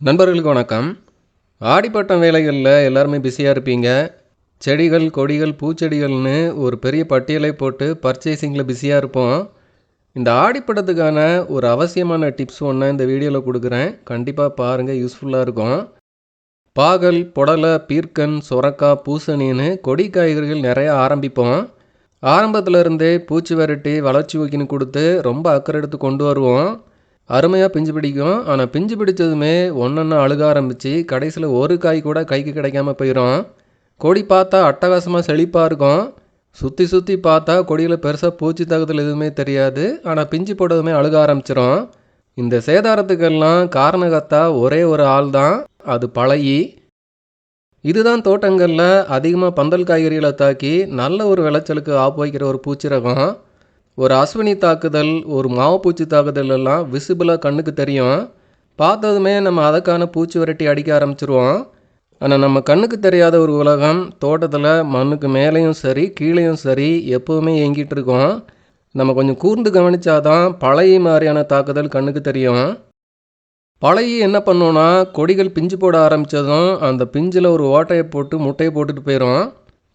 நண்பர்களுக்கு வணக்கம். ஆடிப்பட்டம் வேலைகளில் எல்லாருமே பிஸியாக இருப்பீங்க. செடிகள், கொடிகள், பூச்செடிகள்னு ஒரு பெரிய பட்டியலை போட்டு பர்ச்சேசிங்கில் பிஸியாக இருப்போம். இந்த ஆடிப்பட்டத்துக்கான ஒரு அவசியமான டிப்ஸ் ஒன்று இந்த வீடியோவில் கொடுக்குறேன். கண்டிப்பாக பாருங்கள், யூஸ்ஃபுல்லாக இருக்கும். பாகல், புடலை, பீர்க்கன், சொரக்காய், பூசணின்னு கொடி காய்கறிகள் நிறையா ஆரம்பிப்போம். ஆரம்பத்தில் இருந்தே பூச்சி விரட்டி வளர்ச்சி ஊக்கின்னு கொடுத்து ரொம்ப அக்கறை எடுத்து கொண்டு வருவோம். அருமையாக பிஞ்சு பிடிக்கும். ஆனால் பிஞ்சு பிடிச்சதுமே ஒன்றொன்று அழுக ஆரம்பித்து கடைசியில் ஒரு காய் கூட கைக்கு கிடைக்காம போயிடும். கொடி பார்த்தா அட்டகாசமாக செழிப்பாக இருக்கும். சுற்றி சுற்றி பார்த்தா கொடியில் பெருசாக பூச்சி தாக்குதல் எதுவுமே தெரியாது. ஆனால் பிஞ்சு போட்டதுமே அழுக ஆரம்பிச்சிடும். இந்த சேதாரத்துக்கெல்லாம் காரணகர்த்தா ஒரே ஒரு ஆள் தான், அது பழகி. இதுதான் தோட்டங்களில் அதிகமாக பந்தல் காய்கறிகளை தாக்கி நல்ல ஒரு விளைச்சலுக்கு ஆப்பு வைக்கிற ஒரு பூச்சி ரகம். ஒரு அஸ்வினி தாக்குதல், ஒரு மாவுப்பூச்சி தாக்குதல் எல்லாம் விசிபிளாக கண்ணுக்கு தெரியும். பார்த்ததுமே நம்ம அதுக்கான பூச்சி விரட்டி அடிக்க ஆரம்பிச்சிருவோம். ஆனால் நம்ம கண்ணுக்கு தெரியாத ஒரு உலகம் தோட்டத்தில் மண்ணுக்கு மேலேயும் சரி கீழேயும் சரி எப்போவுமே இயங்கிட்டு இருக்கோம். நம்ம கொஞ்சம் கூர்ந்து கவனித்தாதான் பழைய மாதிரியான தாக்குதல் கண்ணுக்கு தெரியும். பழைய என்ன பண்ணோன்னா, கொடிகள் பிஞ்சு போட ஆரம்பித்ததும் அந்த பிஞ்சில் ஒரு ஓட்டையை போட்டு முட்டையை போட்டுட்டு போயிடும்.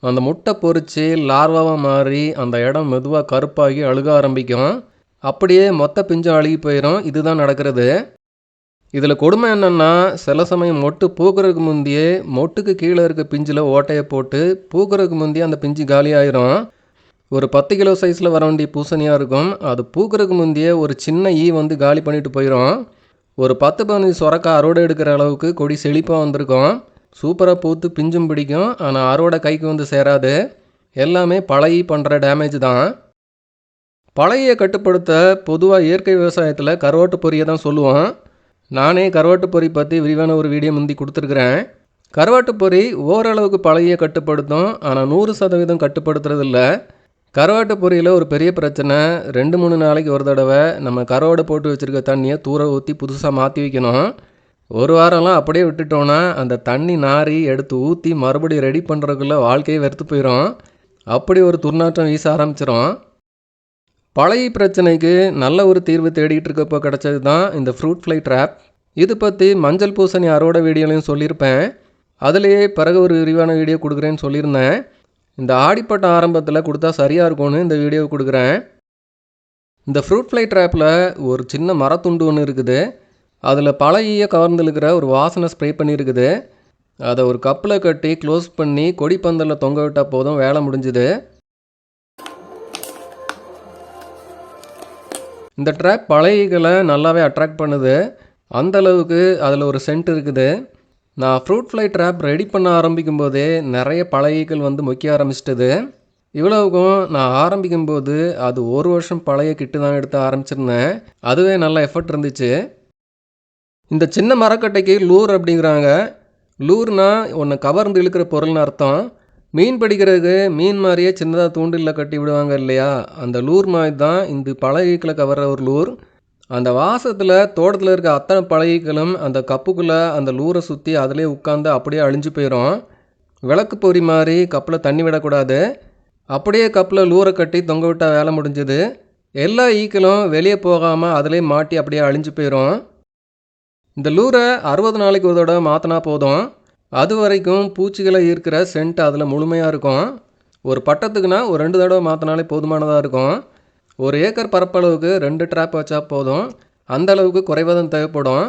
அந்த முட்டை பொறிச்சு லார்வாவாக மாறி அந்த இடம் மெதுவாக கருப்பாகி அழுக ஆரம்பிக்கும். அப்படியே மொத்த பிஞ்சும் அழுகி போயிடும். இதுதான் நடக்கிறது. இதில் கொடுமை என்னென்னா, சில சமயம் மொட்டு பூக்கிறதுக்கு முந்தையே மொட்டுக்கு கீழே இருக்க பிஞ்சில் ஓட்டையை போட்டு பூக்கிறதுக்கு முந்தையே அந்த பிஞ்சு காலியாயிரும். ஒரு 10 கிலோ சைஸில் வர வேண்டிய பூசணியாக இருக்கும். அது பூக்கிறதுக்கு முந்தையே ஒரு சின்ன ஈ வந்து காலி பண்ணிட்டு போயிடும். ஒரு 10-15 சொரக்காய் அறுவடை எடுக்கிற அளவுக்கு கொடி செழிப்பாக வந்திருக்கும். சூப்பராக பூத்து பிஞ்சும் பிடிக்கும். ஆனால் அறுவடை கைக்கு வந்து சேராது. எல்லாமே பழைய பண்ணுற டேமேஜ் தான். பழைய கட்டுப்படுத்த பொதுவாக இயற்கை விவசாயத்தில் கருவாட்டு பொரியை தான் சொல்லுவோம். நானே கருவாட்டு பொரி பற்றி விரிவான ஒரு வீடியோ முந்தி கொடுத்துருக்குறேன். கருவாட்டு பொரி ஓரளவுக்கு பழைய கட்டுப்படுத்தும். ஆனால் 100% கட்டுப்படுத்துறதில்ல. கருவாட்டு பொரியில் ஒரு பெரிய பிரச்சனை, 2-3 நாளைக்கு ஒரு தடவை நம்ம கருவாடு போட்டு வச்சுருக்க தண்ணியை தூர ஊற்றி புதுசாக மாற்றி வைக்கணும். ஒரு வாரம்லாம் அப்படியே விட்டுட்டோன்னா அந்த தண்ணி நாரி எடுத்து ஊற்றி மறுபடியும் ரெடி பண்ணுறதுக்குள்ளே வாழ்க்கையே வெறுத்து போயிடும். அப்படி ஒரு துர்நாற்றம் வீச ஆரம்பிச்சிடும். பழைய பிரச்சனைக்கு நல்ல ஒரு தீர்வு தேடிட்டு இருக்கப்போ கிடச்சது தான் இந்த ஃப்ரூட் ஃப்ளை ட்ராப். இது பற்றி மஞ்சள் பூசணி அறுவடை வீடியோலையும் சொல்லியிருப்பேன். அதுலேயே பிறகு ஒரு விரிவான வீடியோ கொடுக்குறேன்னு சொல்லியிருந்தேன். இந்த ஆடிப்பட்ட ஆரம்பத்தில் கொடுத்தா சரியாக இருக்கும்னு இந்த வீடியோவை கொடுக்குறேன். இந்த ஃப்ரூட் ஃப்ளை ட்ராப்பில் ஒரு சின்ன மரத்துண்டு ஒன்று இருக்குது. அதில் பழைய கவர்ந்துருக்கிற ஒரு வாசனை ஸ்ப்ரே பண்ணியிருக்குது. அதை ஒரு கப்பில் கட்டி க்ளோஸ் பண்ணி கொடி பந்தலில் தொங்க விட்டால் போதும், வேலை முடிஞ்சுது. இந்த ட்ராப் பழையகளை நல்லாவே அட்ராக்ட் பண்ணுது. அந்தளவுக்கு அதில் ஒரு சென்ட் இருக்குது. நான் ஃப்ரூட் ஃப்ளை ட்ராப் ரெடி பண்ண ஆரம்பிக்கும் போதே நிறைய பழையகள் வந்து மொக்க ஆரம்பிச்சிட்டது. இவ்வளவுக்கும் நான் ஆரம்பிக்கும்போது அது 1 வருஷம் பழைய கிட்டு தான் எடுத்து ஆரம்பிச்சிருந்தேன். அதுவே நல்ல எஃபர்ட் இருந்துச்சு. இந்த சின்ன மரக்கட்டைக்கு லூர் அப்படிங்கிறாங்க. லூர்னா ஒன்று கவர்ந்து இழுக்கிற பொருள்னு அர்த்தம். மீன் பிடிக்கிறதுக்கு மீன் மாதிரியே சின்னதாக தூண்டிலில் கட்டி விடுவாங்க இல்லையா, அந்த லூர் மாதிரி தான் இந்த பழகிக்களை கவர்ற ஒரு லூர். அந்த வாசத்தில் தோட்டத்தில் இருக்க அத்தனை பழகிகளும் அந்த கப்புக்குள்ளே அந்த லூரை சுற்றி அதிலே உட்காந்து அப்படியே அழிஞ்சு போயிடும். விளக்கு பொறி மாதிரி கப்பில் தண்ணி விடக்கூடாது. அப்படியே கப்பில் லூரை கட்டி தொங்க விட்டால் வேலை முடிஞ்சுது. எல்லா ஈக்களும் வெளியே போகாமல் அதிலே மாட்டி அப்படியே அழிஞ்சு போயிடும். இந்த லூரை 60 நாளைக்கு ஒரு தடவை மாற்றினா போதும். அது வரைக்கும் பூச்சிகளை ஈர்க்கிற சென்ட் அதில் முழுமையாக இருக்கும். ஒரு பட்டத்துக்குன்னா ஒரு 2 தடவை மாற்றினாலே போதுமானதாக இருக்கும். 1 ஏக்கர் பரப்பளவுக்கு 2 ட்ராப் வச்சா போதும். அந்த அளவுக்கு குறைவாக தான் தேவைப்படும்.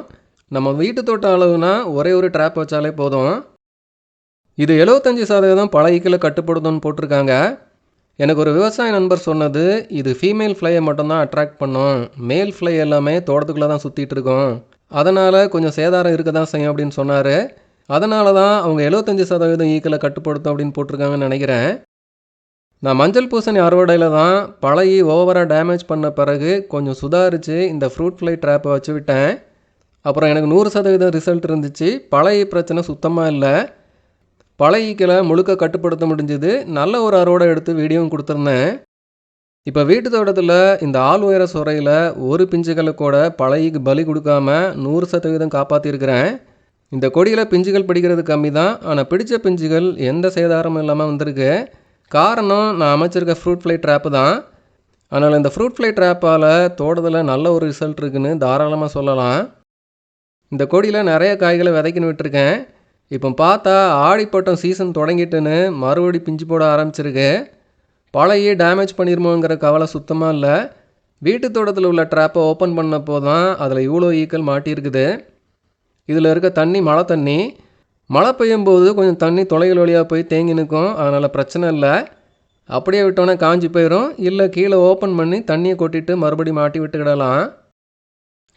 நம்ம வீட்டு தோட்டம் அளவுனா ஒரே ஒரு ட்ராப் வச்சாலே போதும். இது 75% பழையகளை கட்டுப்படுத்தும்னு போட்டிருக்காங்க. எனக்கு ஒரு விவசாய நண்பர் சொன்னது, இது ஃபீமேல் ஃப்ளையை மட்டும்தான் அட்ராக்ட் பண்ணும், மேல் ஃப்ளை எல்லாமே தோட்டத்துக்குள்ளே தான் சுற்றிட்டு இருக்கோம், அதனால் கொஞ்சம் சேதாரம் இருக்க தான் செய்யும் அப்படின்னு சொன்னார். அதனால தான் அவங்க 75% ஈக்களை கட்டுப்படுத்தும் அப்படின்னு போட்டிருக்காங்கன்னு நினைக்கிறேன். நான் மஞ்சள் பூசணி அறுவடையில் தான் பழைய ஓவராக டேமேஜ் பண்ண பிறகு கொஞ்சம் சுதாரித்து இந்த ஃப்ரூட் ஃப்ளை ட்ராப்பை வச்சு விட்டேன். அப்புறம் எனக்கு 100% ரிசல்ட் இருந்துச்சு. பழைய பிரச்சனை சுத்தமாக இல்லை. பழைய ஈக்களை முழுக்க கட்டுப்படுத்த முடிஞ்சுது. நல்ல ஒரு அறுவடை எடுத்து வீடியோவும் கொடுத்துருந்தேன். இப்போ வீட்டு தோட்டத்தில் இந்த ஆள் உயர சுரையில் ஒரு பிஞ்சுகளை கூட பழையக்கு பலி கொடுக்காம 100% காப்பாற்றிருக்கிறேன். இந்த கொடியில் பிஞ்சுகள் பிடிக்கிறது கம்மி தான். ஆனால் பிடித்த பிஞ்சுகள் எந்த சேதாரமும் இல்லாமல் வந்திருக்கு. காரணம் நான் அமைச்சிருக்க ஃப்ரூட் ஃப்ளை ட்ராப்பு தான். அதனால் இந்த ஃப்ரூட் ஃப்ளை ட்ராப்பால் தோட்டத்தில் நல்ல ஒரு ரிசல்ட் இருக்குன்னு தாராளமாக சொல்லலாம். இந்த கொடியில் நிறைய காய்களை விதைக்குன்னு விட்டுருக்கேன். இப்போ பார்த்தா ஆடிப்பட்டம் சீசன் தொடங்கிட்டுன்னு மறுபடி பிஞ்சு போட ஆரம்பிச்சிருக்கு. பழைய டேமேஜ் பண்ணிருமோங்கிற கவலை சுத்தமாக இல்லை. வீட்டு தோட்டத்தில் உள்ள ட்ராப்பை ஓப்பன் பண்ணப்போ தான் அதில் இவ்வளோ ஈக்கள் மாட்டியிருக்குது. இதில் இருக்க தண்ணி மழை தண்ணி. மழை பெய்யும்போது கொஞ்சம் தண்ணி தொலைகள் வழியாக போய் தேங்கி நிற்கும். அதனால் பிரச்சனை இல்லை. அப்படியே விட்டோன்னே காஞ்சி போயிடும். இல்லை கீழே ஓப்பன் பண்ணி தண்ணியை கொட்டிட்டு மறுபடி மாட்டி விட்டுக்கிடலாம்.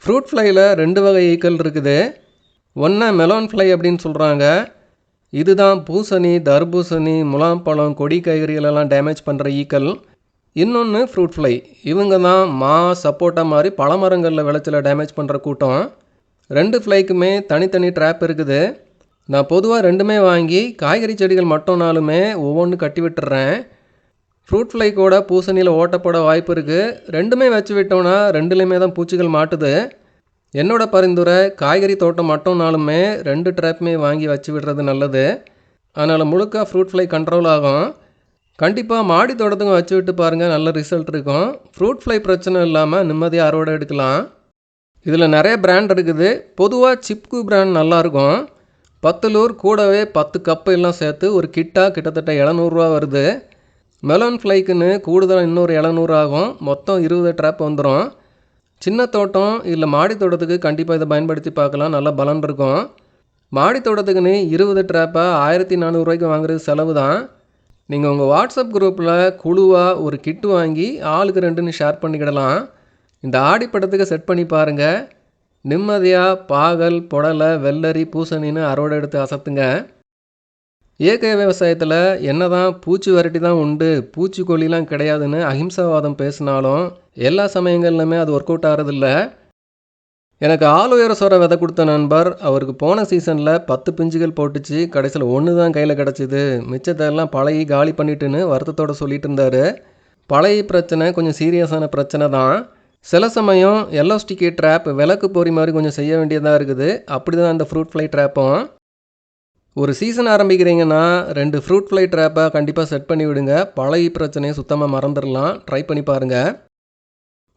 ஃப்ரூட் ஃப்ளையில் 2 வகை ஈக்கள் இருக்குது. ஒன்று மெலான் ஃப்ளை அப்படின்னு சொல்கிறாங்க. இதுதான் பூசணி, தர்பூசணி, முலாம்பழம், கொடி காய்கறிகளெல்லாம் டேமேஜ் பண்ணுற ஈக்கள். இன்னொன்று ஃப்ரூட் ஃப்ளை. இவங்க தான் மா, சப்போட்டா மாதிரி பழமரங்களில் விளைச்சலை டேமேஜ் பண்ணுற கூட்டம். 2 ஃப்ளைக்குமே தனித்தனி ட்ராப் இருக்குது. நான் பொதுவாக 2மே வாங்கி காய்கறி செடிகள் மட்டும்னாலுமே ஒவ்வொன்று கட்டி விட்டுறேன். ஃப்ரூட் ஃப்ளை கூட பூசணியில் ஓட்டப்பட வாய்ப்பு இருக்குது. 2மே வச்சு விட்டோன்னா 2லேயுமே தான் பூச்சிகள் மாட்டுது. என்னோட பரிந்துரை காய்கறி தோட்டம் மட்டும்னாலுமே 2 ட்ராப்புமே வாங்கி வச்சு விடுறது நல்லது. அதனால் முழுக்க ஃப்ரூட் ஃப்ளை கண்ட்ரோல் ஆகும். கண்டிப்பாக மாடி தோட்டத்துக்கும் வச்சு விட்டு பாருங்கள், நல்ல ரிசல்ட் இருக்கும். ஃப்ரூட் ஃப்ளை பிரச்சனை இல்லாமல் நிம்மதியாக அறுவடை எடுக்கலாம். இதில் நிறைய பிராண்ட் இருக்குது. பொதுவாக சிப்கு பிராண்ட் நல்லாயிருக்கும். 10 லூர் கூடவே 10 கப்பு எல்லாம் சேர்த்து ஒரு கிட்டாக கிட்டத்தட்ட 700 ரூபா வருது. மெலான் ஃப்ளைக்குன்னு கூடுதலாக இன்னொரு 700 ஆகும். மொத்தம் 20 ட்ராப் வந்துடும். சின்ன தோட்டம் இல்லை மாடி தோட்டத்துக்கு கண்டிப்பாக இதை பயன்படுத்தி பார்க்கலாம், நல்ல பலன் இருக்கும். மாடி தோட்டத்துக்குன்னு 20 ட்ராப்பை 1400 ரூபாய்க்கு வாங்குறது செலவு தான். நீங்கள் உங்கள் வாட்ஸ்அப் குரூப்பில் குழுவாக ஒரு கிட்டு வாங்கி ஆளுக்கு 2ன்னு ஷேர் பண்ணிக்கிடலாம். இந்த ஆடிப்பட்டத்துக்கு செட் பண்ணி பாருங்கள். நிம்மதியாக பாகல், புடலை, வெள்ளரி, பூசணின்னு அறுவடை எடுத்து அசத்துங்க. இயற்கை விவசாயத்தில் என்ன தான் பூச்சி வரட்டி தான் உண்டு, பூச்சிக்கொல்லிலாம் கிடையாதுன்னு அஹிம்சாவாதம் பேசினாலும் எல்லா சமயங்கள்லையுமே அது ஒர்க் அவுட் ஆகிறதில்ல. எனக்கு ஆலோவேரா சோரை விதை கொடுத்த நண்பர், அவருக்கு போன சீசனில் 10 பிஞ்சுகள் போட்டுச்சு. கடைசியில் 1 தான் கையில் கிடச்சிது. மிச்சத்தை எல்லாம் பழகி காலி பண்ணிட்டுன்னு வருத்தத்தோடு சொல்லிட்டு இருந்தார். பழைய பிரச்சனை கொஞ்சம் சீரியஸான பிரச்சனை தான். சில சமயம் எல்லோ ஸ்டிக்கி ட்ராப் விளக்கு பொறி மாதிரி கொஞ்சம் செய்ய வேண்டியதாக இருக்குது. அப்படி தான் அந்த ஃப்ரூட் ஃப்ளை ட்ராப்பும். ஒரு சீசன் ஆரம்பிக்கிறீங்கன்னா 2 ஃப்ரூட் ஃப்ளை ட்ராப்பை கண்டிப்பாக செட் பண்ணி விடுங்க. பழைய பிரச்சனையை சுத்தமாக மறந்துடலாம். ட்ரை பண்ணி பாருங்கள்.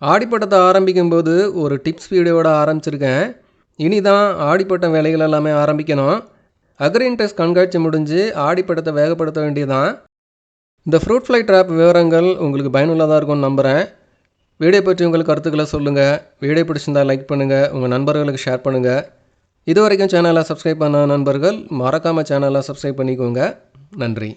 ஆடிப்பட்டத்தை ஆரம்பிக்கும்போது ஒரு டிப்ஸ் வீடியோவோட ஆரம்பிச்சிருக்கேன். இனி தான் ஆடிப்பட்டம் வேலைகள் எல்லாமே ஆரம்பிக்கணும். அக்ரீன் டெஸ்ட் கண்காட்சி முடிஞ்சு ஆடிப்பட்டத்தை வேகப்படுத்த வேண்டியதான். இந்த ஃப்ரூட் ஃப்ளை ட்ராப் விவரங்கள் உங்களுக்கு பயனுள்ளதாக இருக்கும்னு நம்புகிறேன். வீடியோ பற்றி உங்களுக்கு கருத்துக்களை சொல்லுங்கள். வீடியோ பிடிச்சிருந்தால் லைக் பண்ணுங்கள், உங்கள் நண்பர்களுக்கு ஷேர் பண்ணுங்கள். இது வரைக்கும் சேனலை சப்ஸ்கிரைப் பண்ண நண்பர்கள் மறக்காமல் சேனலை சப்ஸ்கிரைப் பண்ணிக்கோங்க. நன்றி.